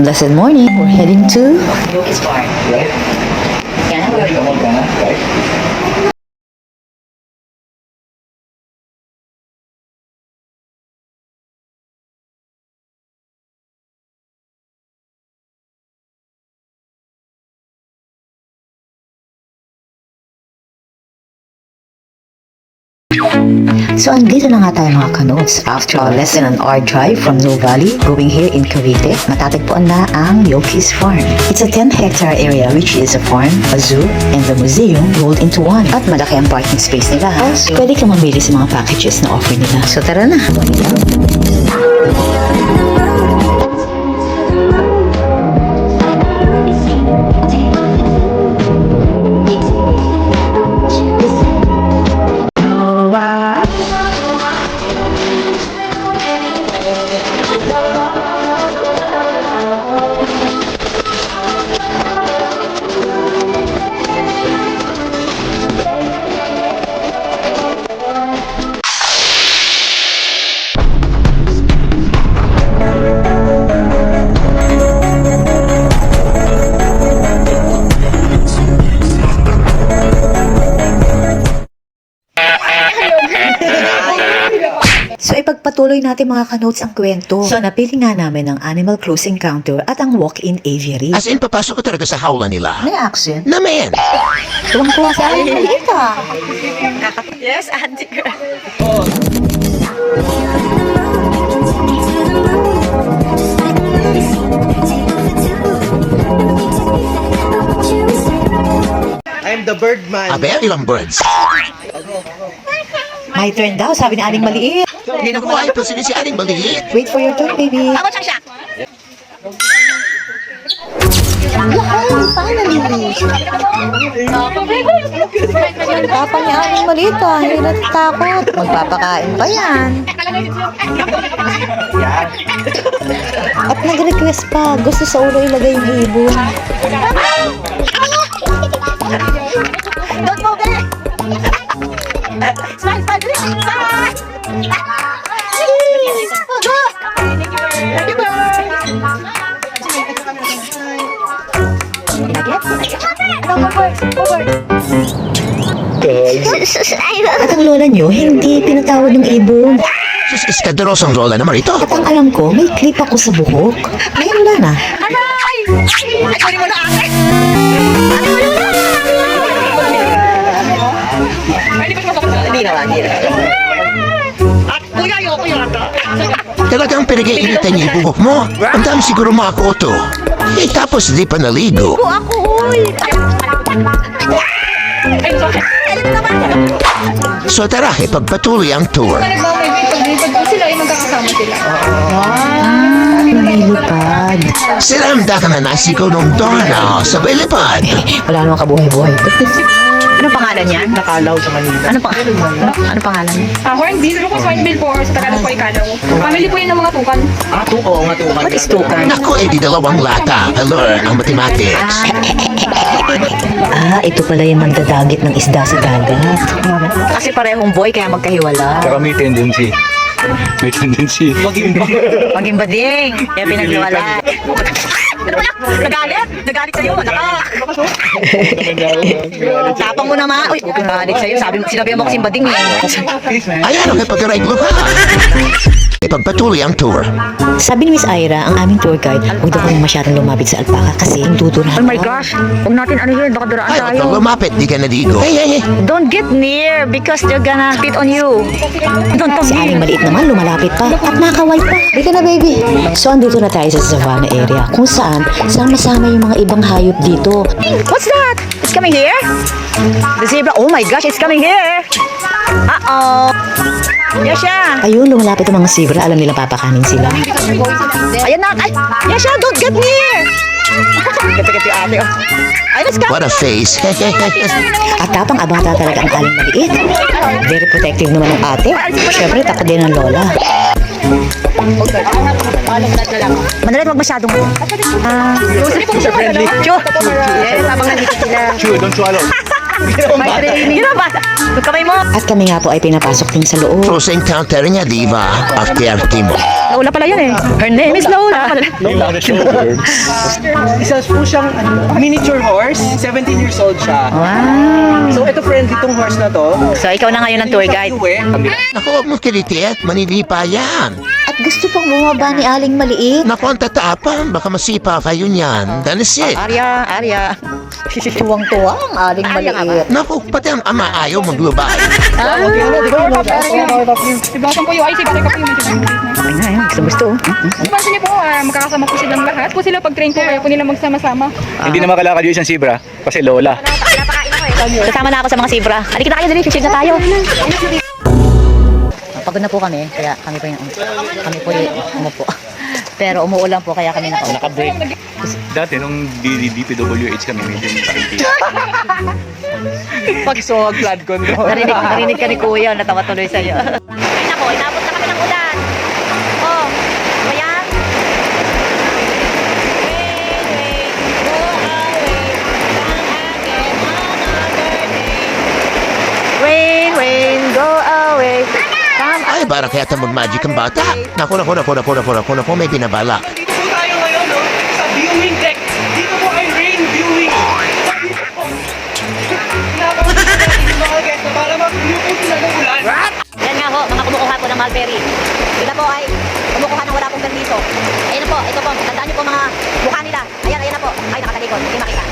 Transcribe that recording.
Blessed morning. We're heading to Yoki's Farm. Yan ang So andito na nga tayo mga kanods. After a less than an hour drive from No Valley, going here in Cavite, matatagpuan na ang Yoki's Farm. It's a 10-hectare area which is a farm, a zoo, and the museum rolled into one. At malaki ang parking space nila. Also, pwede kang mamili sa mga packages na offer nila. So tara na! So ipagpatuloy natin mga kanotes ang kwento. So napili nga namin ang Animal Close Encounter at ang Walk-in Aviary. As in, papasok ka talaga sa hawla nila. May accent. Naman! Tuwang-tuwa sa akin. Maliit ah. Yes, auntie girl. I'm the Birdman. Abe, ilang birds. My turn daw, sabi ni Aling Maliit. Hindi na ko ay pasili si Aling Maliit. Wait for your turn, baby. Ako siyang siya. Tapang niya Aling Maliit ah. Hindi natatakot. Magpapakain pa yan. At nag-request pa. Gusto sa ulo ilagay yung ibon. Don't move it! Smile, smile, smile! At ang lola nyo, hindi pinatawad ng ibon. Sus, iskandalosang rola naman ito. At ang alam ko, may clip ako sa buhok. Ngayon wala na. Aray! Ay, sorry mo na akin! Hindi naman, hindi naman. Kuya, ayoko yun ata. Talagang pinag-iinitan niya yung buhok mo. Ang dami siguro mga koto. Eh, tapos di pa naligo. Ako, uy! Ay, sorry. Alam naman. So tara, ipagpatuloy ang tour. Pag sila ay magkakasama sila. Lumilipad. Sila ang daka na nasigaw ng Donna sa belipad. Wala namang kabuhay-buhay. Anong pangalan niya? Nakalaw sa Manila. Anong pangalan niya? Hornbill, Rufus Whitebill po, or sa Tagalog po ikalaw. Family po yun ng mga tukan. Oo nga tukan. What is tukan? Naku, edi dalawang lata. Learn ang mathematics. Ito pala yung mandadagit ng isda sa dagat. Kasi parehong boy, kaya magkahiwala. Saka may tendency. May tendency. Maging bading. Kaya pinaghiwala. Ano ba? Nagalit? Nagalit sa'yo, anak. Tapang mo naman. Uy, nagalit sa'yo. Sinabi mo kasing bading eh. Ayan, okay, pag-right mo pa. Ipagpatuloy ang tour. Sabi ni Miss Ira, ang aming tour guide, huwag daw kami masyadong lumapit sa alpaka kasi tuturahan. Oh my gosh. Huwag natin ano yun. Baka duraan Ay, huwag tayo. kang lumapit, di ka naligo. Hey. Don't get near because they're gonna spit on you. Don't come Si Aling near. Maliit naman, lumalapit pa at nakaway pa. Di ka na, baby. So, andito na tayo sa Savannah area kung saan sama-sama yung mga ibang hayop dito. What's that? It's coming here? The zebra. Oh my gosh, it's coming here. Uh-oh. Yes, siya. Ayun, lumalapit ang mga zebra. Alam nila papakanin sila. Ayan na. Ay, yes, siya. Don't get near. Kati-kati ate. Oh. Ay, let's go. What a face. At tapang abata talaga ang Aling Maliit. Very protective naman ng ate. Siyempre, takot din ng lola. Manalit, wag masyadong. User friendly. Chu. Yes, habang nandito sila. Chew, don't swallow. May training. Yun ba? Yung kamay mo. At kami nga po ay pinapasok din sa loob. Close encounter niya, diva. Arte-arte mo. Lola pala yan eh. Her name is Lola. Isa po siyang miniature horse. 17 years old siya. Wow. So, ito friendly tong horse na to. So, ikaw na ngayon ang tour guide. Naku, huwag mo tiritit. Manilipa yan. At gusto pang bumaba ni Aling Maliit. Naku, ang tatapang. Baka masipa kayo niyan. That is it. Arya. Tuwang-tuwa ang Aling Maliit. Naku, pati ang ama ayaw maglubay. Ibasan po yung IC kasi kapag yung Okay na, yun. Gusto. Ibasan niyo po, magkakasama po silang lahat. Po sila pag-train po kayo po nila magsama-sama. Hindi na makalakad yung isang zebra kasi lola. Kasama na ako sa mga zebra. Halika na kayo, dali. Fishing na tayo. Pagod na po kami, kaya kami po yung umupo. Pero umuulan po, kaya kami nakaupo. Naka-break. Dati nung DPWH kami, medyo nakikita. Pag so, glad ko no. Narinig ka ni Kuya, natawa tuloy sa'yo. Ay nako, inabot na kami ng ulan. Oh, ba yan? Rain, go away. Come Ay, bara kaya ito mag-magic ang bata. Naku, may binabala. Dito po tayo ngayon, no? Sa viewing deck. Dito po ay rain viewing. Pinapakita natin yung mga guests na para mag-view po sila ng ulan. Yan nga ho, mga kumukuha po ng mulberry. Sila po ay kumukuha ng wala pong permiso. Ayun na po, ito po, tandaan niyo po mga mukha nila. Ayan na po. Ay, nakatalikod, hindi makita.